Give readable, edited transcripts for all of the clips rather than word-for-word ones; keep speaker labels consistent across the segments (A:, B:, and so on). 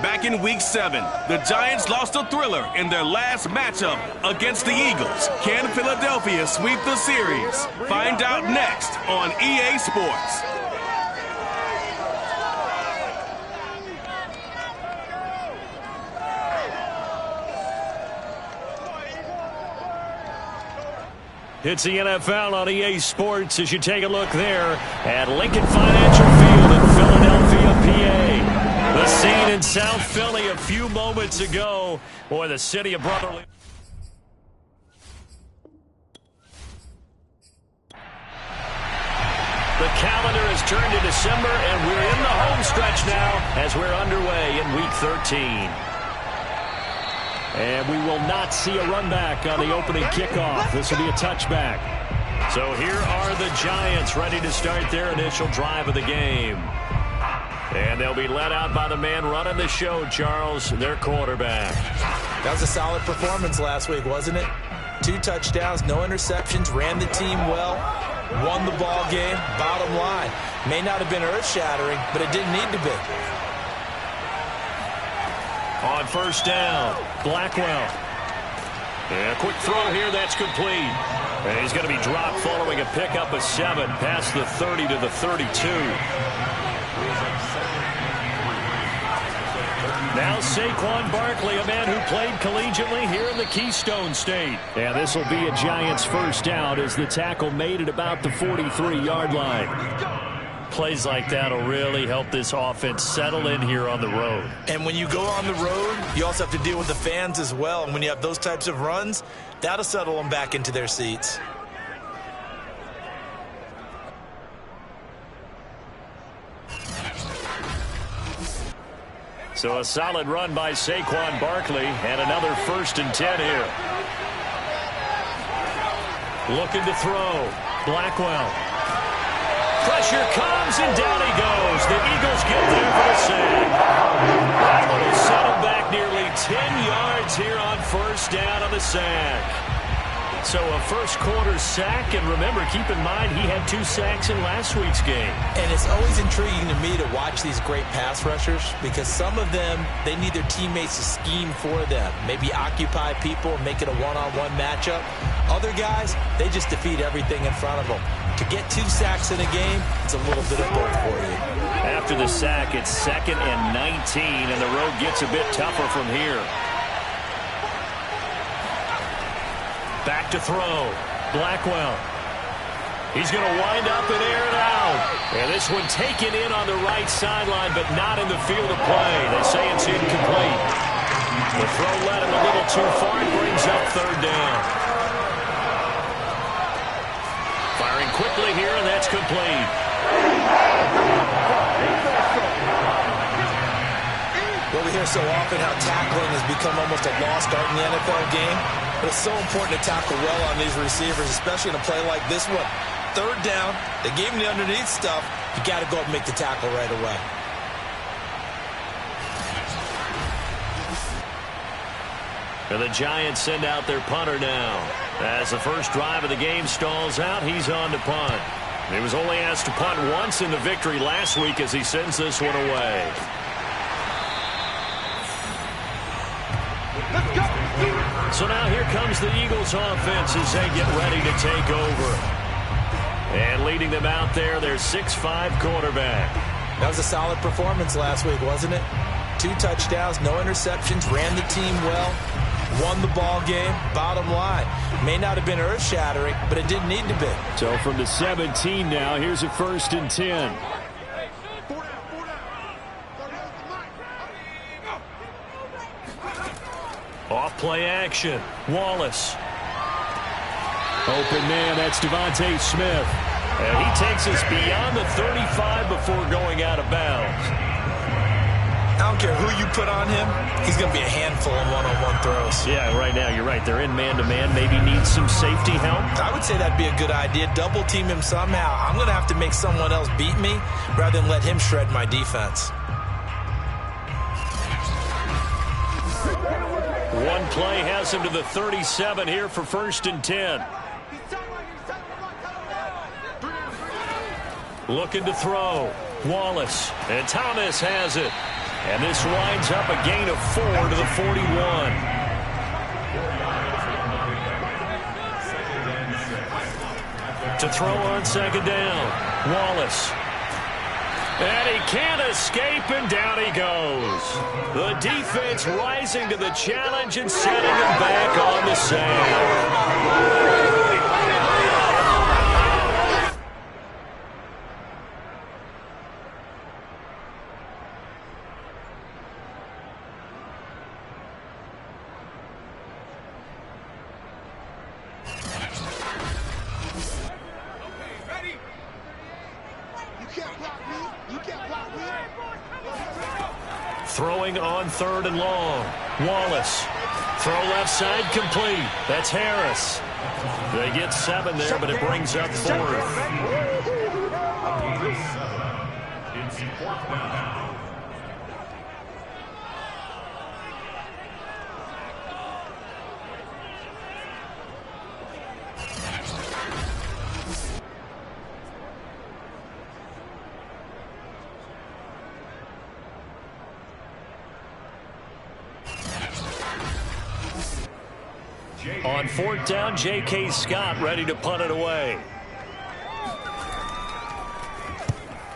A: Back in Week 7, the Giants lost a thriller in their last matchup against the Eagles. Can Philadelphia sweep the series? Find out next on EA Sports.
B: It's the NFL on EA Sports as you take a look there at Lincoln Financial Field in Philadelphia, PA. The scene in South Philly a few moments ago. Boy, the city of brotherly. The calendar has turned to December, and we're in the home stretch now as we're underway in Week 13. And we will not see a run back on the opening kickoff. This will be a touchback. So here are the Giants ready to start their initial drive of the game. And they'll be led out by the man running the show, Charles, their quarterback.
C: That was a solid performance last week, wasn't it? 2 touchdowns, no interceptions, ran the team well, won the ball game. Bottom line, may not have been earth-shattering, but it didn't need to be.
B: On first down, Blackwell. And a quick throw here, that's complete. And he's going to be dropped following a pickup of 7 past the 30 to the 32. Now Saquon Barkley, a man who played collegiately here in the Keystone State. And this will be a Giants first down as the tackle made at about the 43-yard line. Plays like that will really help this offense settle in here on the road.
C: And when you go on the road, you also have to deal with the fans as well. And when you have those types of runs, that'll settle them back into their seats.
B: So a solid run by Saquon Barkley, and another 1st and 10 here. Looking to throw. Blackwell. Pressure comes, and down he goes. The Eagles get there for the sack. That one will set him back nearly 10 yards here on first down on the sack. So a first-quarter sack, and remember, keep in mind, he had 2 sacks in last week's game.
C: And it's always intriguing to me to watch these great pass rushers because some of them, they need their teammates to scheme for them, maybe occupy people and make it a one-on-one matchup. Other guys, they just defeat everything in front of them. To get 2 sacks in a game, it's a little bit of both for you.
B: After the sack, it's 2nd and 19, and the road gets a bit tougher from here. Back to throw. Blackwell. He's going to wind up and air it out. And this one taken in on the right sideline, but not in the field of play. They say it's incomplete. The throw led him a little too far and brings up 3rd down. Firing quickly here, and that's complete.
C: Well, we hear so often how tackling has become almost a lost art in the NFL game. But it's so important to tackle well on these receivers, especially in a play like this one. 3rd down, they gave him the underneath stuff. You got to go up and make the tackle right away.
B: And the Giants send out their punter now. As the first drive of the game stalls out, he's on to punt. He was only asked to punt once in the victory last week as he sends this one away. So now here comes the Eagles offense as they get ready to take over. And leading them out there, their 6'5" quarterback.
C: That was a solid performance last week, wasn't it? 2 touchdowns, no interceptions, ran the team well, won the ball game. Bottom line, may not have been earth-shattering, but it didn't need to be.
B: So from the 17 now, here's a 1st and 10. Off play action. Wallace. Open man, that's Devontae Smith. And he takes us beyond the 35 before going out of bounds.
C: I don't care who you put on him, he's going to be a handful in one-on-one throws.
B: Yeah, right now, you're right. They're in man-to-man. Maybe needs some safety help.
C: I would say that'd be a good idea. Double team him somehow. I'm going to have to make someone else beat me rather than let him shred my defense.
B: One play has him to the 37 here for 1st and 10. Looking to throw. Wallace. And Thomas has it. And this winds up a gain of 4 to the 41. To throw on second down, Wallace. And he can't escape, and down he goes. The defense rising to the challenge and setting him back on the sand. Throwing on third and long. Wallace. Throw left side complete. That's Harris. They get 7 there, but it brings up 4th.
D: It's 4th down.
B: On 4th down, J.K. Scott ready to punt it away.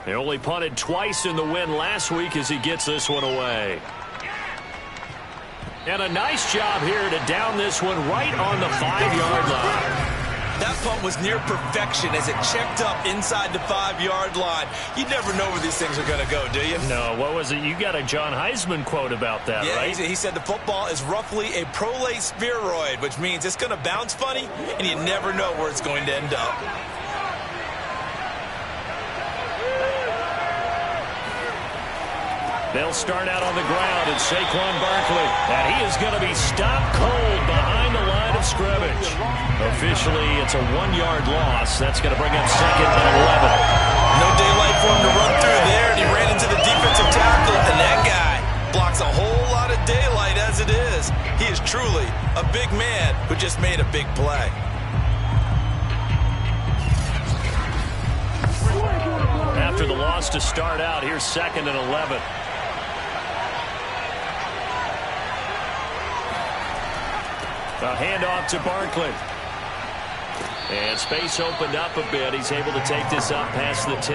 B: They only punted twice in the win last week as he gets this one away. And a nice job here to down this one right on the 5-yard line.
C: That punt was near perfection as it checked up inside the 5-yard line. You never know where these things are going to go, do you?
B: No, what was it? You got a John Heisman quote about that, right?
C: He said the football is roughly a prolate spheroid, which means it's going to bounce funny, and you never know where it's going to end up.
B: They'll start out on the ground, and Saquon Barkley. And he is going to be stopped cold behind the line of scrimmage. Officially, it's a 1-yard loss. That's going to bring up 2nd and 11.
C: No daylight for him to run through there, and he ran into the defensive tackle, and that guy blocks a whole lot of daylight as it is. He is truly a big man who just made a big play.
B: After the loss to start out, here's 2nd and 11. A handoff to Barkley. And space opened up a bit. He's able to take this up past the 10.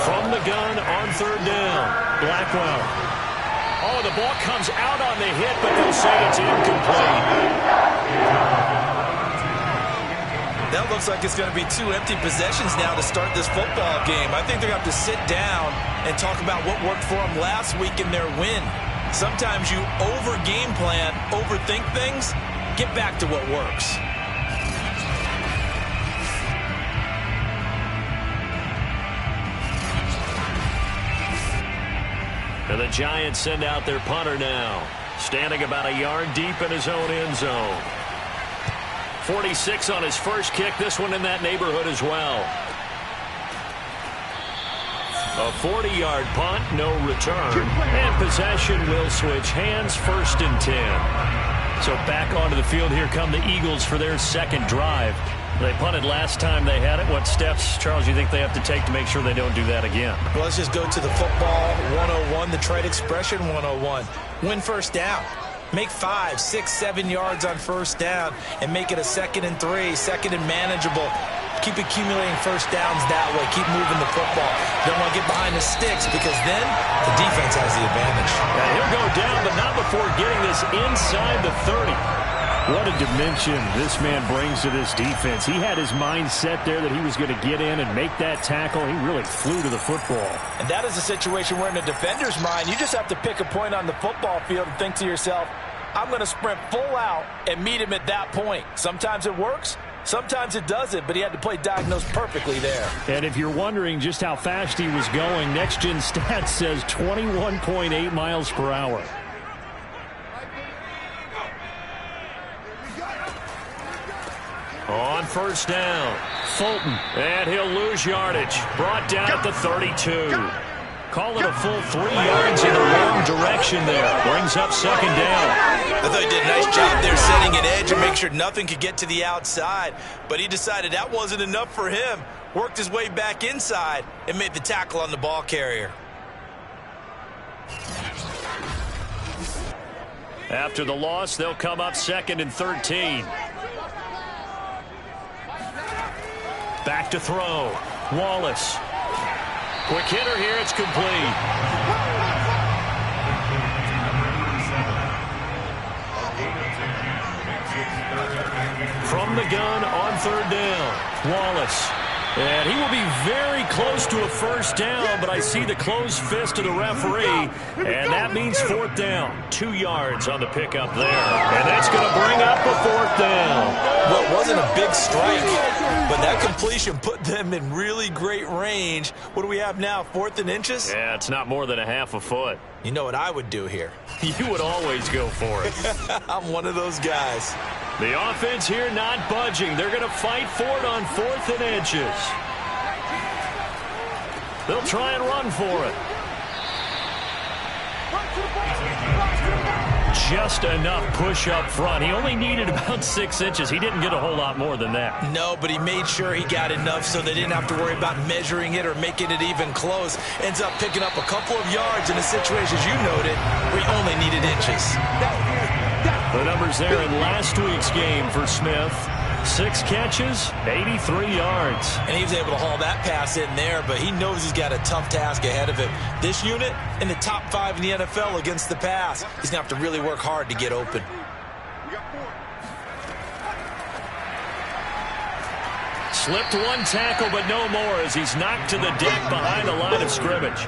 B: From the gun on 3rd down, Blackwell. Oh, the ball comes out on the hit, but they'll say it's incomplete.
C: That looks like it's going to be 2 empty possessions now to start this football game. I think they're going to have to sit down and talk about what worked for them last week in their win. Sometimes you over-game plan, overthink things, get back to what works.
B: And the Giants send out their punter now, standing about a yard deep in his own end zone. 46 on his first kick. This one in that neighborhood as well. A 40-yard punt, no return. And possession will switch hands, 1st and 10. So back onto the field, here come the Eagles for their 2nd drive. They punted last time they had it. What steps, Charles, you think they have to take to make sure they don't do that again?
C: Well, let's just go to the football 101, the trade expression 101. Win 1st down. Make 5, 6, 7 yards on 1st down and make it a 2nd and 3, 2nd and manageable. Keep accumulating 1st downs that way. Keep moving the football. Don't want to get behind the sticks because then the defense has the advantage.
B: And he'll go down, but not before getting this inside the 30. What a dimension this man brings to this defense. He had his mind set there that he was going to get in and make that tackle. He really flew to the football.
C: And that is a situation where in a defender's mind, you just have to pick a point on the football field and think to yourself, I'm going to sprint full out and meet him at that point. Sometimes it works. Sometimes it doesn't, but he had to play diagnosed perfectly there.
B: And if you're wondering just how fast he was going, Next Gen Stats says 21.8 miles per hour. On 1st down, Fulton, and he'll lose yardage. Brought down at the 32. call it a full 3 yards in the wrong direction there. Brings up second down.
C: I thought he did a nice job there setting an edge and make sure nothing could get to the outside. But he decided that wasn't enough for him. Worked his way back inside and made the tackle on the ball carrier.
B: After the loss, they'll come up 2nd and 13. Back to throw. Wallace. Quick hitter here. It's complete. From the gun on 3rd down. Wallace. And he will be very close to a first down, but I see the closed fist of the referee, and that means 4th down. 2 yards on the pickup there. And that's going to bring up a 4th down.
C: Well, it wasn't a big strike, but that completion put them in really great range. What do we have now, 4th and inches?
B: Yeah, it's not more than a half a foot.
C: You know what I would do here?
B: You would always go for it.
C: I'm one of those guys.
B: The offense here not budging. They're going to fight for it on 4th and inches. They'll try and run for it. Just enough push up front. He only needed about 6 inches. He didn't get a whole lot more than that.
C: No, but he made sure he got enough so they didn't have to worry about measuring it or making it even close. Ends up picking up a couple of yards in a situation, as you noted, where he only needed inches.
B: The numbers there in last week's game for Smith. 6 catches, 83 yards.
C: And he was able to haul that pass in there, but he knows he's got a tough task ahead of him. This unit in the top 5 in the NFL against the pass. He's going to have to really work hard to get open.
B: Slipped 1 tackle, but no more as he's knocked to the deck behind the line of scrimmage.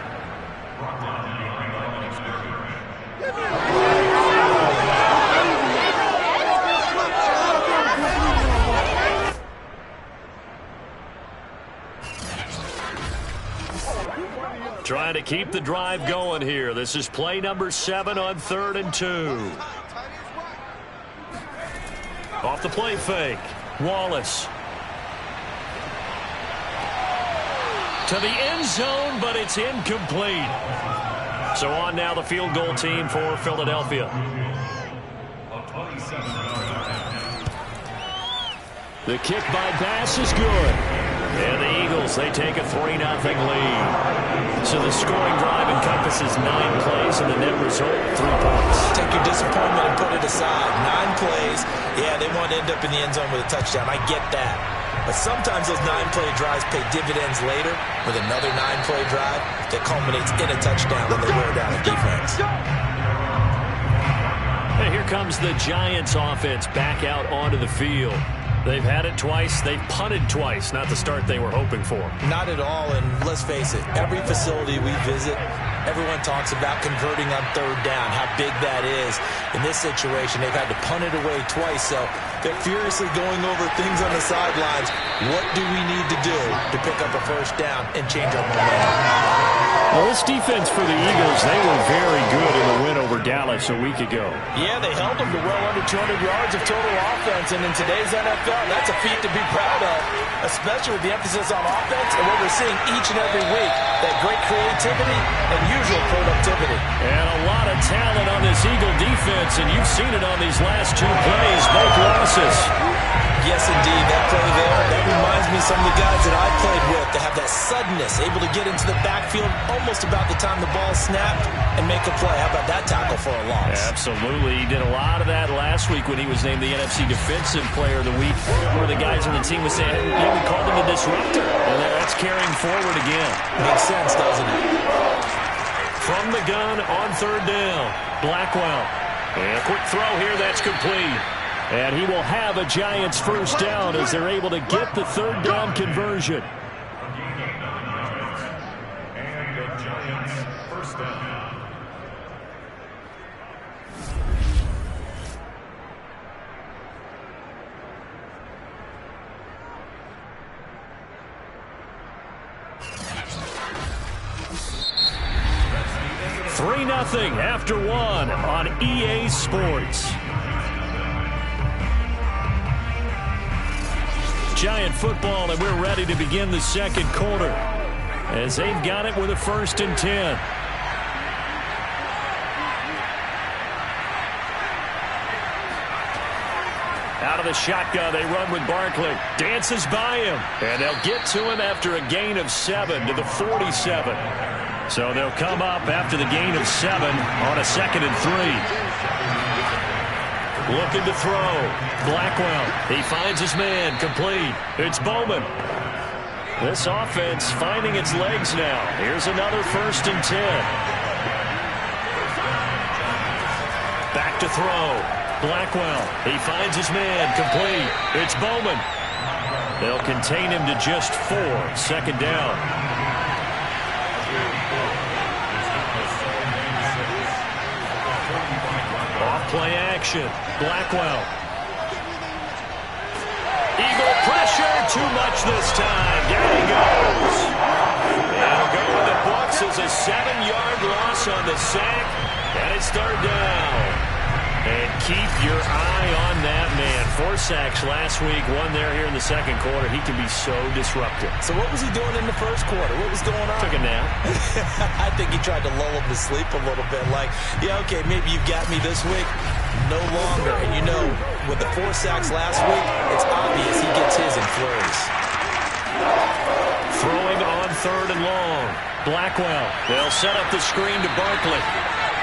B: Trying to keep the drive going here. This is play number 7 on 3rd and 2. Off the play fake. Wallace. To the end zone, but it's incomplete. So on now the field goal team for Philadelphia. The kick by Bass is good. And the Eagles, they take a 3-0 lead. So the scoring drive encompasses 9 plays, and the net result, 3 points.
C: Take your disappointment and put it aside. 9 plays. Yeah, they want to end up in the end zone with a touchdown. I get that. But sometimes those 9-play drives pay dividends later with another 9-play drive that culminates in a touchdown when they wear down a defense.
B: And here comes the Giants offense back out onto the field. They've had it twice. They've punted twice. Not the start they were hoping for.
C: Not at all, and let's face it, every facility we visit, everyone talks about converting on 3rd down, how big that is. In this situation, they've had to punt it away twice, so they're furiously going over things on the sidelines. What do we need to do to pick up a 1st down and change our momentum?
B: Well, this defense for the Eagles, they were very good in the win over Dallas a week ago.
C: Yeah, they held them to well under 200 yards of total offense, and in today's NFL, that's a feat to be proud of, especially with the emphasis on offense and what we're seeing each and every week, that great creativity and usual productivity.
B: And a lot of talent on this Eagle defense, and you've seen it on these last 2 plays, both losses.
C: Yes, indeed. That play there, that reminds me of some of the guys that I played with to have that suddenness, able to get into the backfield almost about the time the ball snapped and make a play. How about that tackle for a loss?
B: Absolutely. He did a lot of that last week when he was named the NFC Defensive Player of the Week, where the guys on the team would say, hey, yeah, we called him the disruptor. And that's carrying forward again.
C: Makes sense, doesn't it?
B: From the gun on 3rd down, Blackwell. And a quick throw here, that's complete. And he will have a Giants 1st down as they're able to get the 3rd down conversion.
D: And the Giants 1st down.
B: Three 3-0 after 1 on EA Sports. Giant football, and we're ready to begin the 2nd quarter. as they've got it with a 1st and 10. Out of the shotgun, they run with Barkley. Dances by him. And they'll get to him after a gain of 7 to the 47. So they'll come up after the gain of 7 on a 2nd and 3. Looking to throw. Blackwell. He finds his man. Complete. It's Bowman. This offense finding its legs now. Here's another 1st and 10. Back to throw. Blackwell, he finds his man, complete. It's Bowman. They'll contain him to just 4, 2nd down. Off-play action, Blackwell. Eagle pressure, too much this time. Down he goes. It'll go in the books as a 7-yard loss on the sack, and it's 3rd down. And keep your eye on that man. 4 sacks last week, 1 there here in the 2nd quarter. He can be so disruptive.
C: So what was he doing in the 1st quarter? What was going on?
B: Took a nap.
C: I think he tried to lull him to sleep a little bit. Like, yeah, okay, maybe you've got me this week. No longer. And you know, with the 4 sacks last week, it's obvious he gets his in flurries.
B: Throwing on 3rd and long. Blackwell. They'll set up the screen to Barkley.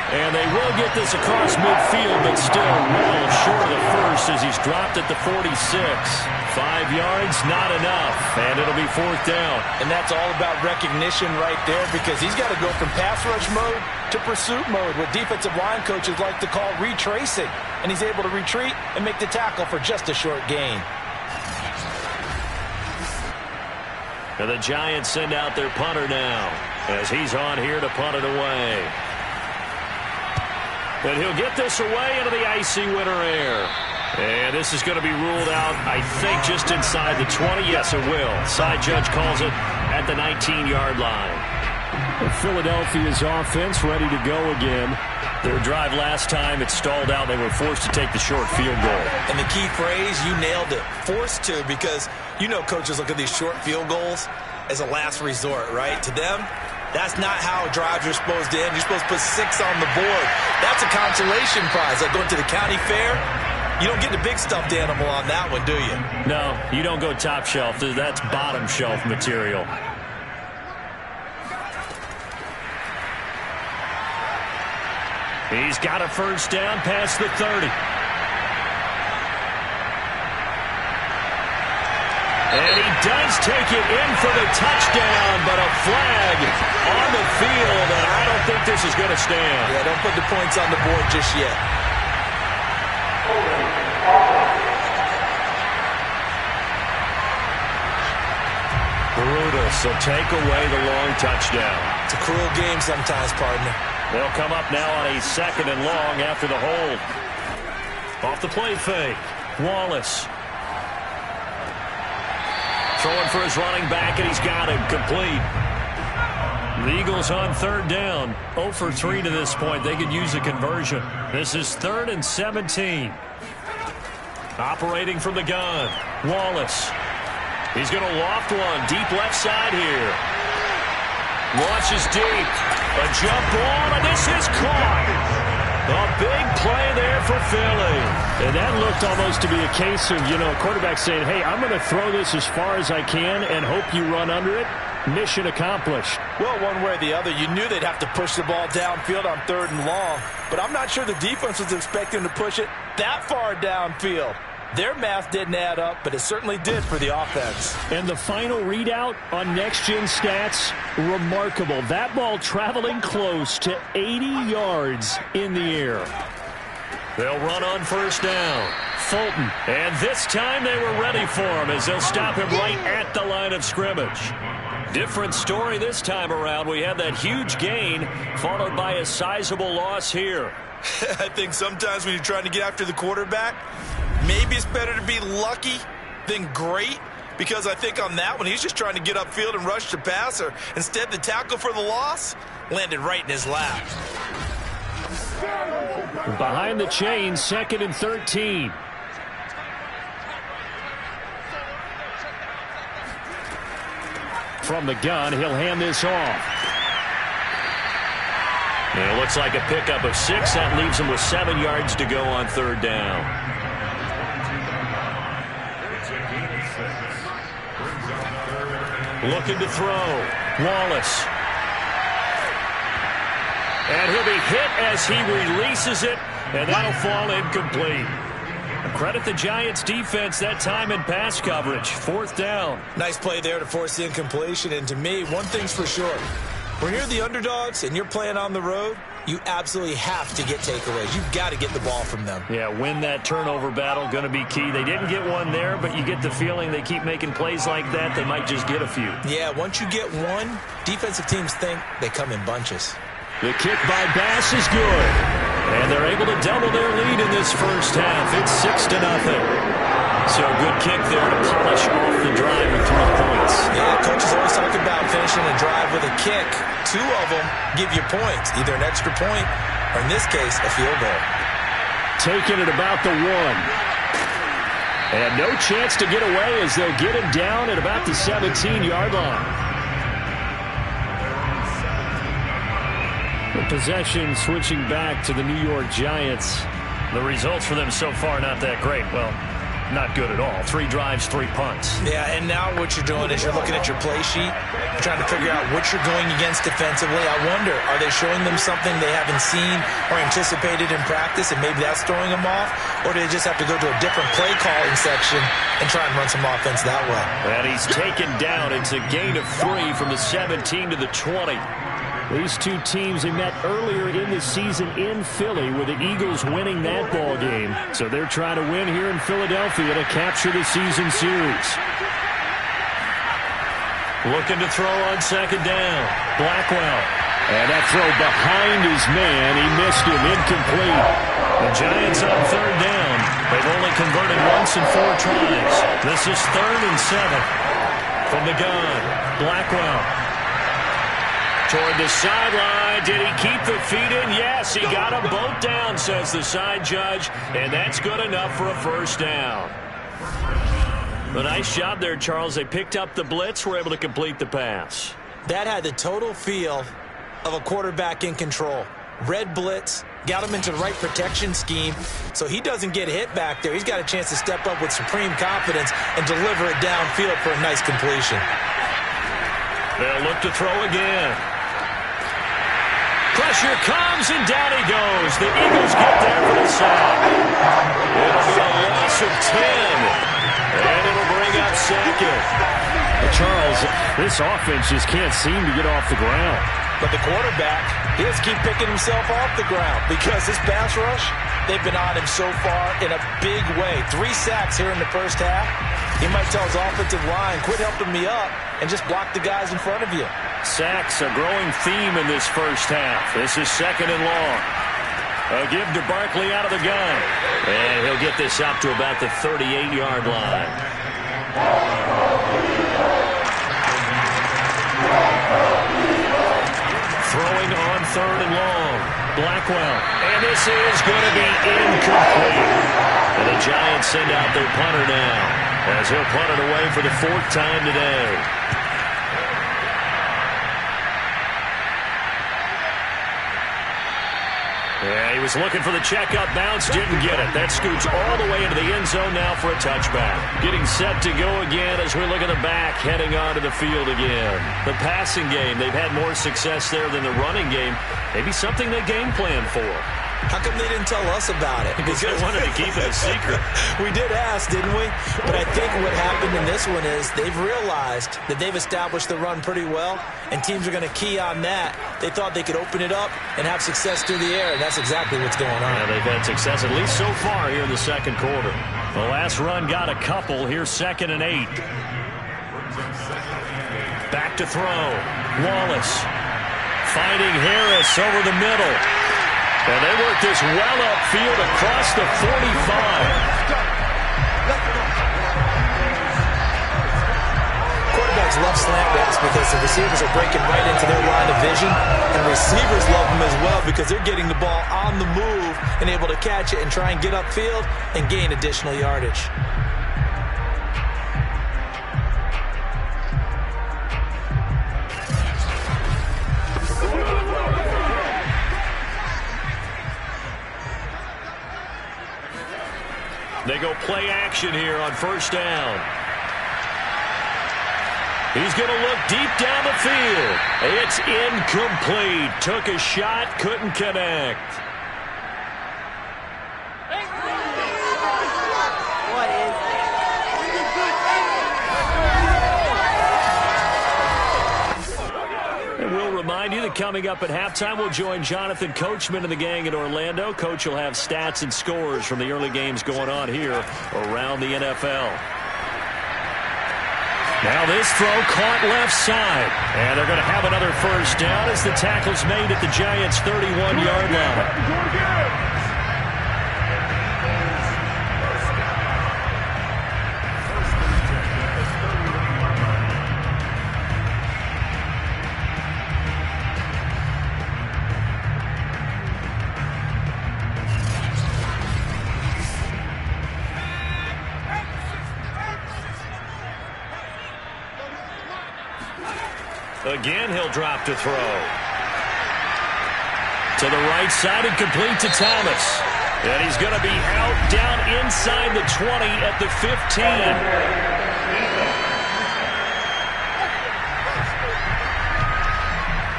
B: And they will get this across midfield, but still well short of the 1st as he's dropped at the 46. 5 yards, not enough, and it'll be 4th down.
C: And that's all about recognition right there, because he's got to go from pass rush mode to pursuit mode, what defensive line coaches like to call retracing. And he's able to retreat and make the tackle for just a short gain.
B: And the Giants send out their punter now, as he's on here to punt it away. And he'll get this away into the icy winter air. And this is going to be ruled out, I think, just inside the 20. Yes, it will. Side judge calls it at the 19-yard line. Philadelphia's offense ready to go again. Their drive last time, it stalled out. They were forced to take the short field goal.
C: And the key phrase, you nailed it. Forced to, because you know coaches look at these short field goals as a last resort, right? To them, that's not how drives are supposed to end. You're supposed to put 6 on the board. That's a consolation prize. Like going to the county fair, you don't get the big stuffed animal on that one, do you?
B: No, you don't go top shelf. That's bottom shelf material. He's got a 1st down past the 30. And he does take it in for the touchdown, but a flag on the field, and I don't think this is going to stand.
C: Yeah, don't put the points on the board just yet.
B: Brutus will take away the long touchdown.
C: It's a cruel game sometimes, partner.
B: They'll come up now on a 2nd and long after the hold. Off the play fake. Wallace. Throwing for his running back, and he's got him complete. The Eagles on 3rd down. 0 for 3 to this point. They could use a conversion. This is 3rd and 17. Operating from the gun. Wallace. He's going to loft one. Deep left side here. Launches deep. A jump ball, and this is caught. A big play there for Philly. And that looked almost to be a case of, quarterback saying, hey, I'm going to throw this as far as I can and hope you run under it. Mission accomplished.
C: Well, one way or the other, you knew they'd have to push the ball downfield on 3rd and long. But I'm not sure the defense was expecting to push it that far downfield. Their math didn't add up, but it certainly did for the offense.
B: And the final readout on next-gen stats, remarkable. That ball traveling close to 80 yards in the air. They'll run on 1st down. Fulton. And this time they were ready for him as they'll stop him right at the line of scrimmage. Different story this time around. We had that huge gain followed by a sizable loss here.
C: I think sometimes when you're trying to get after the quarterback, maybe it's better to be lucky than great, because I think on that one, he's just trying to get upfield and rush the passer. Instead, the tackle for the loss landed right in his lap.
B: Behind the chain, 2nd and 13. From the gun, he'll hand this off. And it looks like a pickup of 6. That leaves him with 7 yards to go on third down. Looking to throw. Wallace. And he'll be hit as he releases it, and that'll fall incomplete. Credit the Giants defense that time in pass coverage. Fourth down.
C: Nice play there to force the incompletion. And to me, one thing's for sure. When you're the underdogs and you're playing on the road, you absolutely have to get takeaways. You've got to get the ball from them.
B: Yeah, win that turnover battle, going to be key. They didn't get one there, but you get the feeling they keep making plays like that, they might just get a few.
C: Yeah, once you get one, defensive teams think they come in bunches.
B: The kick by Bass is good. And they're able to double their lead in this first half. It's 6-0. So a good kick there to polish off the drive with 3 points.
C: Yeah, coaches always talk about finishing a drive with a kick. 2 of them give you points, either an extra point or, in this case, a field goal.
B: Taking it about the 1. And no chance to get away as they'll get him down at about the 17-yard line. The possession switching back to the New York Giants. The results for them so far not that great. Well, not good at all. 3 drives, 3 punts.
C: Yeah, and now what you're doing is you're looking at your play sheet, trying to figure out what you're going against defensively. I wonder, are they showing them something they haven't seen or anticipated in practice, and maybe that's throwing them off? Or do they just have to go to a different play calling section and try and run some offense that way?
B: And he's taken down. It's a gain of 3 from the 17 to the 20. These two teams have met earlier in the season in Philly with the Eagles winning that ball game. So they're trying to win here in Philadelphia to capture the season series. Looking to throw on second down. Blackwell. And that throw behind his man. He missed him. Incomplete. The Giants on third down. They've only converted once in 4 tries. This is 3rd and 7. From the gun. Blackwell. Toward the sideline. Did he keep the feet in? Yes, he got them both down, says the side judge. And that's good enough for a first down. A nice job there, Charles. They picked up the blitz, were able to complete the pass.
C: That had the total feel of a quarterback in control. Red blitz, got him into the right protection scheme, so he doesn't get hit back there. He's got a chance to step up with supreme confidence and deliver it downfield for a nice completion.
B: They'll look to throw again. Pressure comes, and down he goes. The Eagles get there for the sack. It'll be a loss of 10, and it'll bring up 2nd. Charles, this offense just can't seem to get off the ground.
C: But the quarterback, he has to keep picking himself off the ground because this pass rush, they've been on him so far in a big way. 3 sacks here in the first half. He might tell his offensive line, quit helping me up and just block the guys in front of you.
B: Sacks, a growing theme in this first half. This is 2nd and long. A give to Barkley out of the gun. And he'll get this out to about the 38-yard line. Throwing on 3rd and long. Blackwell. And this is going to be incomplete. And the Giants send out their punter now, as he'll punt it away for the 4th time today. Yeah, he was looking for the checkup bounce, didn't get it. That scoots all the way into the end zone now for a touchback. Getting set to go again as we look at the back, heading onto the field again. The passing game, they've had more success there than the running game. Maybe something they game plan for.
C: How come they didn't tell us about it?
B: Because they wanted to keep it a secret.
C: We did ask, didn't we? But I think what happened in this one is they've realized that they've established the run pretty well, and teams are going to key on that. They thought they could open it up and have success through the air, and that's exactly what's going on.
B: Yeah, they've had success, at least so far here in the second quarter. The last run got a couple. Here's 2nd and 8. Back to throw. Wallace finding Harris over the middle. And they work this well upfield across the 45.
C: Quarterbacks love slant routes because the receivers are breaking right into their line of vision. And receivers love them as well because they're getting the ball on the move and able to catch it and try and get upfield and gain additional yardage.
B: play action here on first down. He's going to look deep down the field. It's incomplete. Took a shot, couldn't connect. And we'll remind you that coming up at halftime, we'll join Jonathan Coachman and the gang in Orlando. Coach will have stats and scores from the early games going on here around the NFL. Now this throw caught left side. And they're going to have another first down as the tackle's made at the Giants' 31-yard line. Again, he'll drop to throw. To the right side and complete to Thomas. And he's going to be out down inside the 20 at the 15.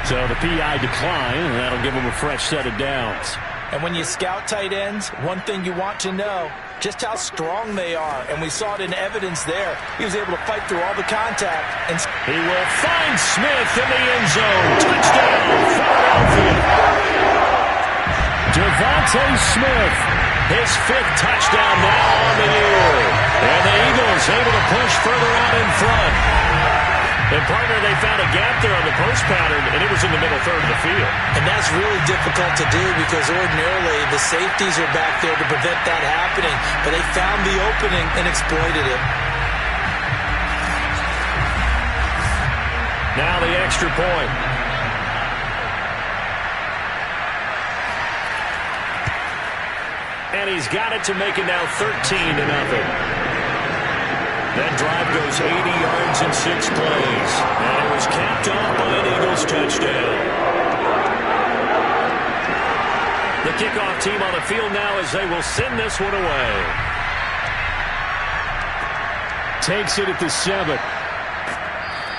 B: So the PI decline, and that'll give him a fresh set of downs.
C: And when you scout tight ends, one thing you want to know, just how strong they are. And we saw it in evidence there. He was able to fight through all the contact. And
B: he will find Smith in the end zone. Touchdown, Philadelphia. Devontae Smith, his 5th touchdown now on the year. And the Eagles able to push further out in front. And, partner, they found a gap there on the post pattern, and it was in the middle third of the field.
C: And that's really difficult to do because ordinarily the safeties are back there to prevent that happening. But they found the opening and exploited it.
B: Now the extra point. And he's got it to make it now 13-0. That drive goes 80 yards in 6 plays. And it was capped off by an Eagles touchdown. The kickoff team on the field now as they will send this one away. Takes it at the 7.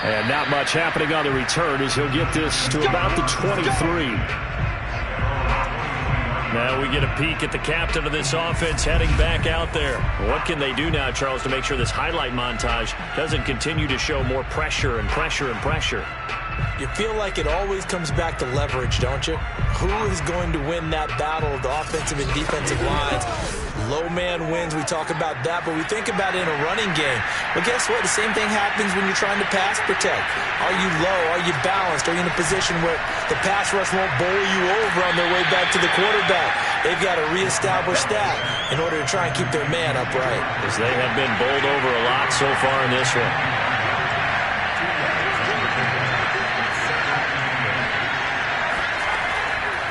B: And not much happening on the return as he'll get this to about the 23. Now we get a peek at the captain of this offense heading back out there. What can they do now, Charles, to make sure this highlight montage doesn't continue to show more pressure and pressure and pressure?
C: You feel like it always comes back to leverage, don't you? Who is going to win that battle of the offensive and defensive lines? Low man wins. We talk about that, but we think about it in a running game. Well, guess what? The same thing happens when you're trying to pass protect. Are you low? Are you balanced? Are you in a position where the pass rush won't bowl you over on their way back to the quarterback? They've got to reestablish that in order to try and keep their man upright.
B: As they have been bowled over a lot so far in this one.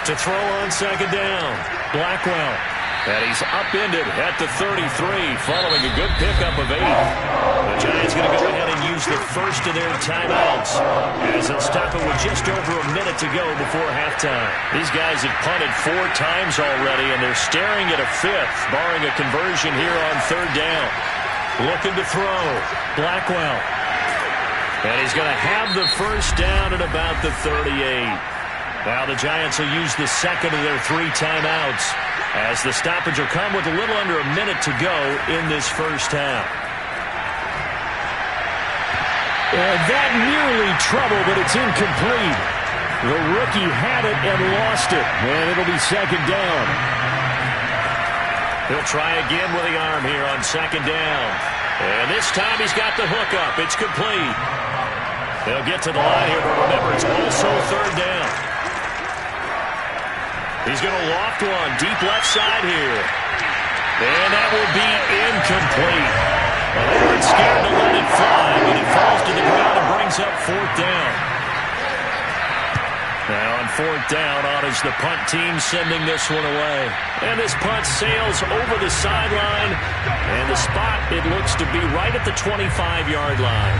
B: To throw on second down, Blackwell. And he's upended at the 33 following a good pickup of 8. The Giants going to go ahead and use the first of their timeouts as they'll stop it with just over a minute to go before halftime. These guys have punted 4 times already, and they're staring at a 5th, barring a conversion here on third down. Looking to throw, Blackwell. And he's going to have the first down at about the 38. Now the Giants will use the second of their 3 timeouts as the stoppage will come with a little under a minute to go in this first half. And that nearly trouble, but it's incomplete. The rookie had it and lost it, and it'll be second down. He'll try again with the arm here on second down. And this time he's got the hook up. It's complete. They'll get to the line here, but remember, it's also third down. He's going to loft one deep left side here. And that will be incomplete. Well, they weren't scared to let it fly, but it falls to the ground and brings up fourth down. Now on fourth down, on is the punt team sending this one away. And this punt sails over the sideline. And the spot, it looks to be right at the 25-yard line.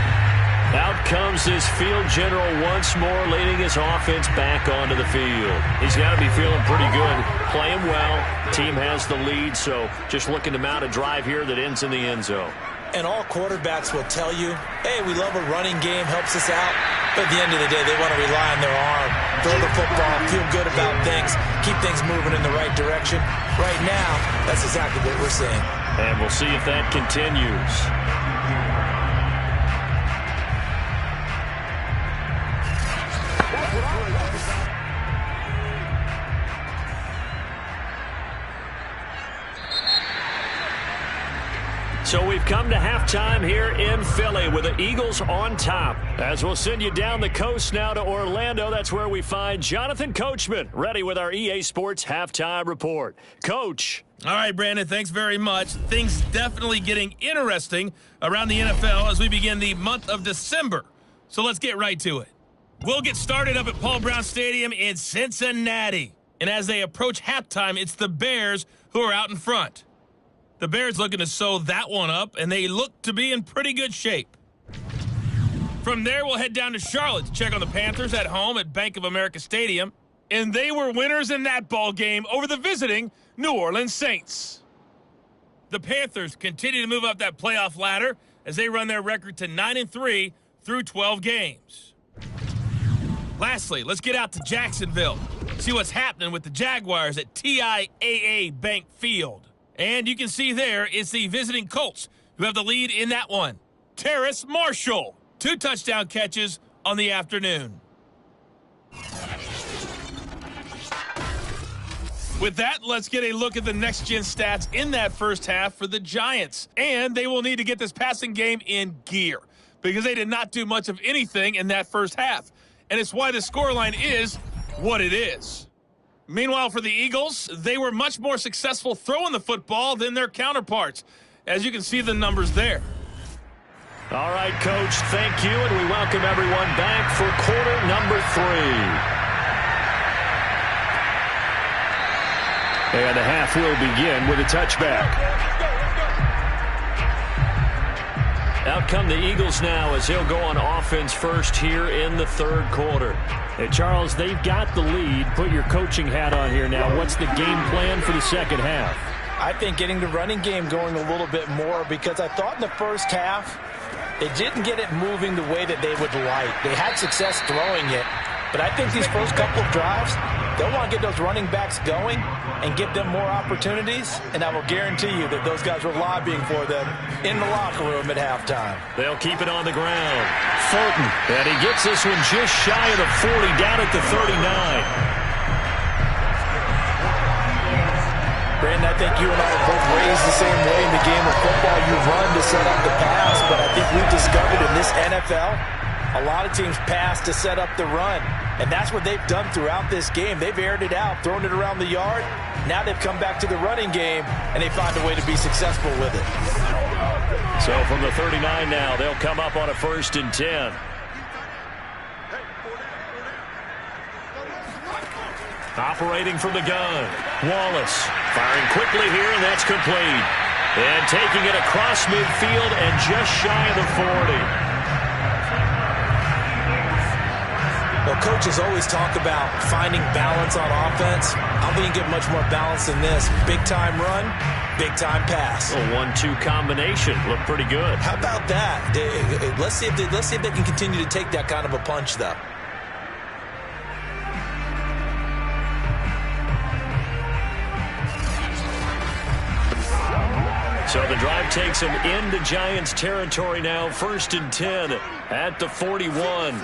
B: Out comes this field general once more, leading his offense back onto the field. He's got to be feeling pretty good, playing well. Team has the lead, so just looking to mount a drive here that ends in the end zone.
C: And all quarterbacks will tell you, hey, we love a running game, helps us out. But at the end of the day, they want to rely on their arm, throw the football, feel good about things, keep things moving in the right direction. Right now, that's exactly what we're seeing.
B: And we'll see if that continues. So we've come to halftime here in Philly with the Eagles on top. As we'll send you down the coast now to Orlando, that's where we find Jonathan Coachman, ready with our EA Sports Halftime Report. Coach.
E: All right, Brandon, thanks very much. Things definitely getting interesting around the NFL as we begin the month of December. So let's get right to it. We'll get started up at Paul Brown Stadium in Cincinnati. And as they approach halftime, it's the Bears who are out in front. The Bears looking to sew that one up, and they look to be in pretty good shape. From there, we'll head down to Charlotte to check on the Panthers at home at Bank of America Stadium. And they were winners in that ball game over the visiting New Orleans Saints. The Panthers continue to move up that playoff ladder as they run their record to 9-3 through 12 games. Lastly, let's get out to Jacksonville, see what's happening with the Jaguars at TIAA Bank Field. And you can see there it's the visiting Colts who have the lead in that one. Terrace Marshall, 2 touchdown catches on the afternoon. With that, let's get a look at the next-gen stats in that first half for the Giants. And they will need to get this passing game in gear because they did not do much of anything in that first half. And it's why the scoreline is what it is. Meanwhile, for the Eagles, they were much more successful throwing the football than their counterparts, as you can see the numbers there.
B: All right, Coach, thank you, and we welcome everyone back for quarter number 3. And the half will begin with a touchback. Out come the Eagles now as they'll go on offense first here in the third quarter. Hey, Charles, they've got the lead. Put your coaching hat on here now. What's the game plan for the second half?
C: I think getting the running game going a little bit more because I thought in the first half they didn't get it moving the way that they would like. They had success throwing it, but I think these first couple of drives, they'll want to get those running backs going and give them more opportunities, and I will guarantee you that those guys were lobbying for them in the locker room at halftime.
B: They'll keep it on the ground. Fulton, and he gets this one just shy of the 40, down at the 39.
C: Brandon, I think you and I are both raised the same way in the game of football. You run to set up the pass, but I think we've discovered in this NFL, a lot of teams pass to set up the run. And that's what they've done throughout this game. They've aired it out, thrown it around the yard. Now they've come back to the running game, and they find a way to be successful with it.
B: So from the 39 now, they'll come up on a 1st and 10. Operating from the gun, Wallace firing quickly here, and that's complete. And taking it across midfield and just shy of the 40.
C: Well, coaches always talk about finding balance on offense. I don't think you get much more balance than this. Big-time run, big-time pass.
B: A 1-2 combination. Looked pretty good.
C: How about that? Let's see if they can continue to take that kind of a punch, though.
B: So the drive takes them into Giants territory now. 1st and 10 at the 41.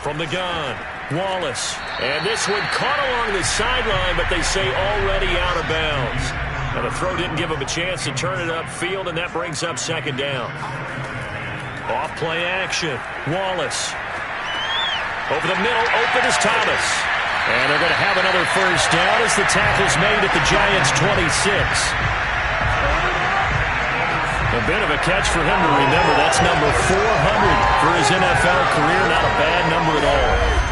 B: From the gun, Wallace. And this one caught along the sideline, but they say already out of bounds. And the throw didn't give him a chance to turn it upfield, and that brings up 2nd down. Off play action, Wallace. Over the middle, open is Thomas. And they're going to have another 1st down as the tackle's made at the Giants' 26. A bit of a catch for him to remember. That's number 400 for his NFL career. Not a bad number at all.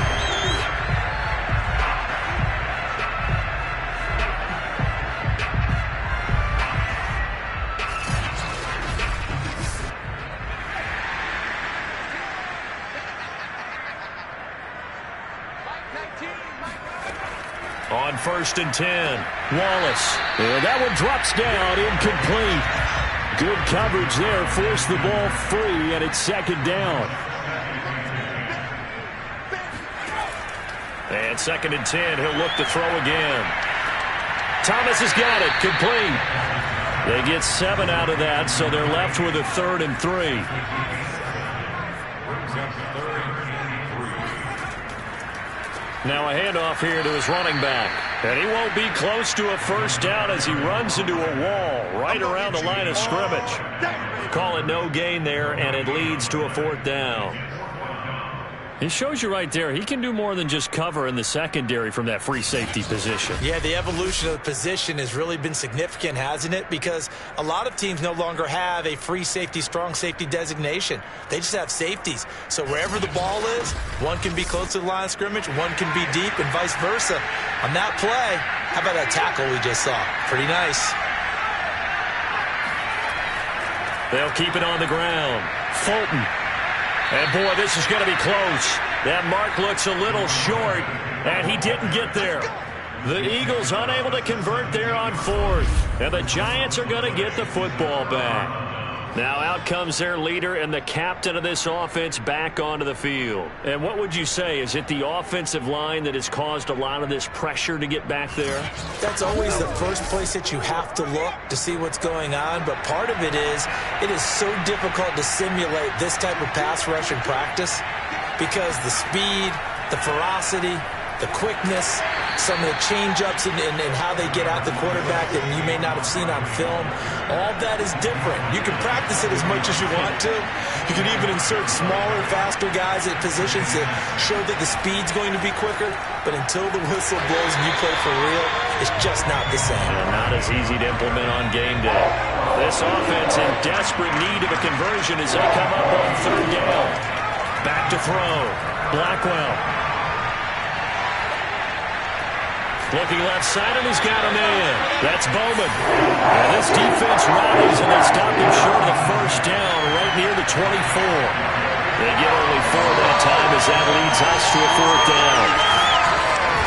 B: on 1st and 10. Wallace. And that one drops down, incomplete. Good coverage there, forced the ball free, and it's 2nd down. And 2nd and 10, he'll look to throw again. Thomas has got it, complete. They get 7 out of that, so they're left with a 3rd and 3. Now a handoff here to his running back. And he won't be close to a 1st down as he runs into a wall right around the line of scrimmage. Call it no gain there, and it leads to a 4th down. It shows you right there, he can do more than just cover in the secondary from that free safety position.
C: Yeah, the evolution of the position has really been significant, hasn't it? Because a lot of teams no longer have a free safety, strong safety designation. They just have safeties. So wherever the ball is, one can be close to the line of scrimmage, one can be deep, and vice versa. On that play, how about that tackle we just saw? Pretty nice.
B: They'll keep it on the ground. Fulton. And, boy, this is going to be close. That mark looks a little short, and he didn't get there. The Eagles unable to convert there on 4th. And the Giants are going to get the football back. Now out comes their leader and the captain of this offense back onto the field. And what would you say? Is it the offensive line that has caused a lot of this pressure to get back there?
C: That's always the first place that you have to look to see what's going on. But part of it is so difficult to simulate this type of pass rush in practice because the speed, the ferocity, the quickness, some of the change-ups and how they get out the quarterback that you may not have seen on film, all that is different. You can practice it as much as you want to. You can even insert smaller, faster guys at positions to show that the speed's going to be quicker. But until the whistle blows and you play for real, it's just not the same.
B: And not as easy to implement on game day. This offense in desperate need of a conversion as they come up on 3rd down. Back to throw. Blackwell. Looking left side, and he's got a man. That's Bowman. And this defense rallies, and they stop him short of the 1st down right near the 24. They get only 4 that time as that leads us to a 4th down.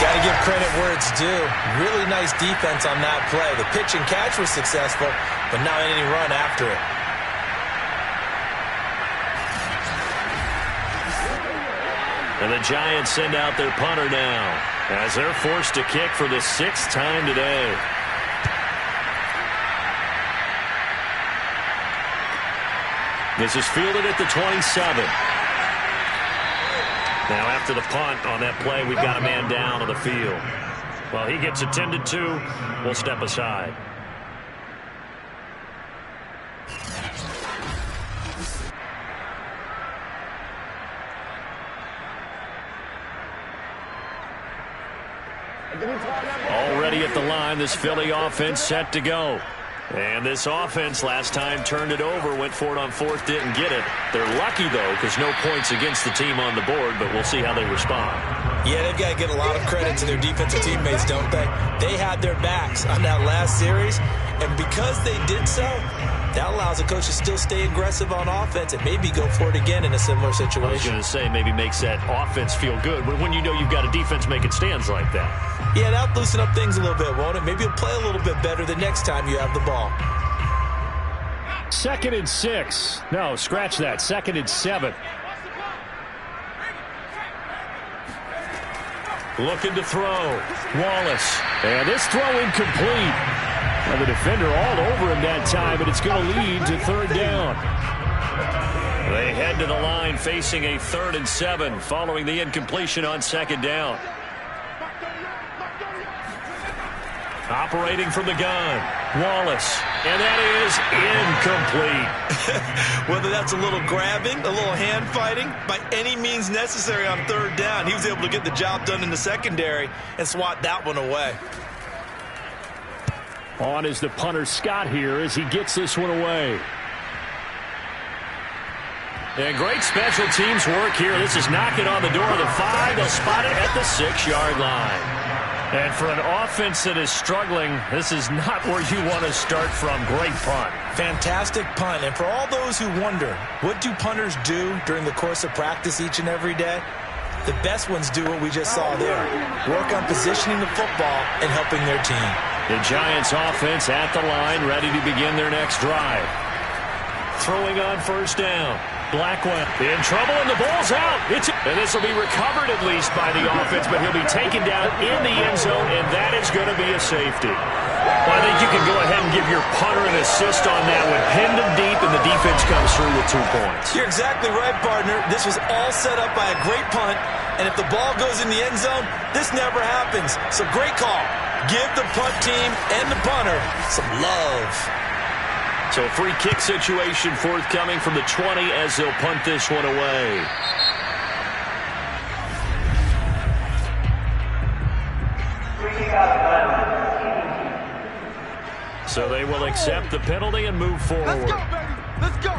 C: Got to give credit where it's due. Really nice defense on that play. The pitch and catch was successful, but not any run after it.
B: And the Giants send out their punter now as they're forced to kick for the 6th time today. This is fielded at the 27. Now after the punt on that play, we've got a man down on the field. Well, he gets attended to. We'll step aside. Already at the line, this Philly offense set to go. And this offense last time turned it over, went for it on 4th, didn't get it. They're lucky, though, because no points against the team on the board, but we'll see how they respond.
C: Yeah, they've got to give a lot of credit to their defensive teammates, don't they? They had their backs on that last series, and because they did so, that allows the coach to still stay aggressive on offense and maybe go for it again in a similar situation.
B: I was going to say maybe makes that offense feel good, but when you know you've got a defense making stands like that.
C: Yeah, that'll loosen up things a little bit, won't it? Maybe you'll play a little bit better the next time you have the ball.
B: 2nd and 6. No, scratch that. 2nd and 7. Looking to throw. Wallace. And this throw incomplete. And the defender all over him that time, but it's going to lead to 3rd down. They head to the line facing a 3rd and 7 following the incompletion on 2nd down. Operating from the gun, Wallace, and that is incomplete.
C: Whether that's a little grabbing, a little hand fighting, by any means necessary on 3rd down, he was able to get the job done in the secondary and swat that one away.
B: On is the punter Scott here as he gets this one away. And great special teams work here. This is knocking on the door of the 5. They'll spot it at the 6-yard line. And for an offense that is struggling, this is not where you want to start from. Great punt.
C: Fantastic punt. And for all those who wonder, what do punters do during the course of practice each and every day? The best ones do what we just saw there. Work on positioning the football and helping their team.
B: The Giants offense at the line, ready to begin their next drive. Throwing on first down. Blackwell in trouble, and the ball's out. And this will be recovered at least by the offense, but he'll be taken down in the end zone, and that is going to be a safety. Well, I think you can go ahead and give your punter an assist on that one. Pinned him deep, and the defense comes through with 2 points.
C: You're exactly right, partner. This was all set up by a great punt, and if the ball goes in the end zone, this never happens. So great call. Give the punt team and the punter some love.
B: So a free kick situation forthcoming from the 20 as they'll punt this one away. So they will accept the penalty and move forward.
F: Let's go, baby. Let's go.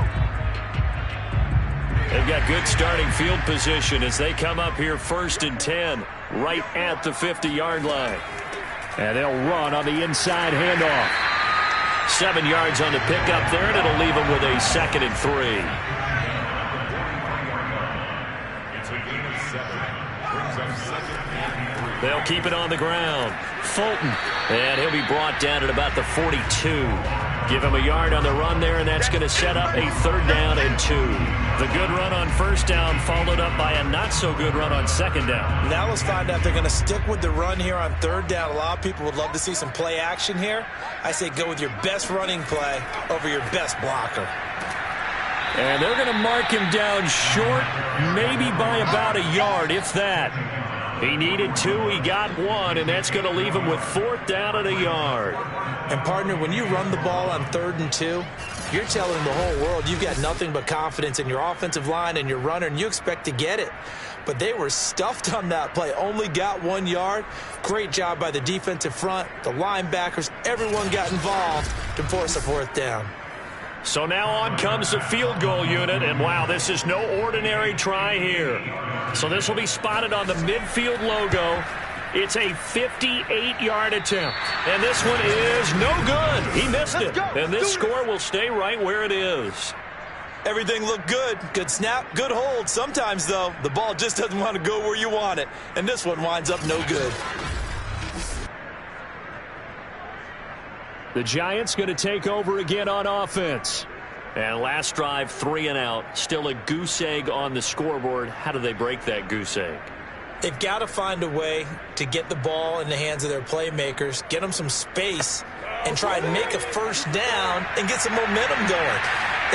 B: They've got good starting field position as they come up here 1st and 10 right at the 50-yard line. And they'll run on the inside handoff. 7 yards on the pickup there, and it'll leave them with a 2nd and 3.
D: It's a gain of 7. Brings up 2nd and 3.
B: They'll keep it on the ground. Fulton, and he'll be brought down at about the 42. Give him a yard on the run there, and that's going to set up a 3rd down and 2. The good run on 1st down followed up by a not-so-good run on 2nd down.
C: Now let's find out if they're going to stick with the run here on 3rd down. A lot of people would love to see some play action here. I say go with your best running play over your best blocker.
B: And they're going to mark him down short, maybe by about a yard, if that. He needed 2, he got 1, and that's going to leave him with 4th down and a yard.
C: And, partner, when you run the ball on 3rd and 2, you're telling the whole world you've got nothing but confidence in your offensive line and your runner, and you expect to get it. But they were stuffed on that play, only got 1 yard. Great job by the defensive front, the linebackers, everyone got involved to force a 4th down.
B: So now on comes the field goal unit, and wow, this is no ordinary try here. So this will be spotted on the midfield logo. It's a 58-yard attempt, and this one is no good. He missed it, and this score will stay right where it is.
C: Everything looked good. Good snap, good hold. Sometimes, though, the ball just doesn't want to go where you want it, and this one winds up no good.
B: The Giants going to take over again on offense. And last drive, 3 and out. Still a goose egg on the scoreboard. How do they break that goose egg?
C: They've got to find a way to get the ball in the hands of their playmakers, get them some space, and try and make a 1st down and get some momentum going.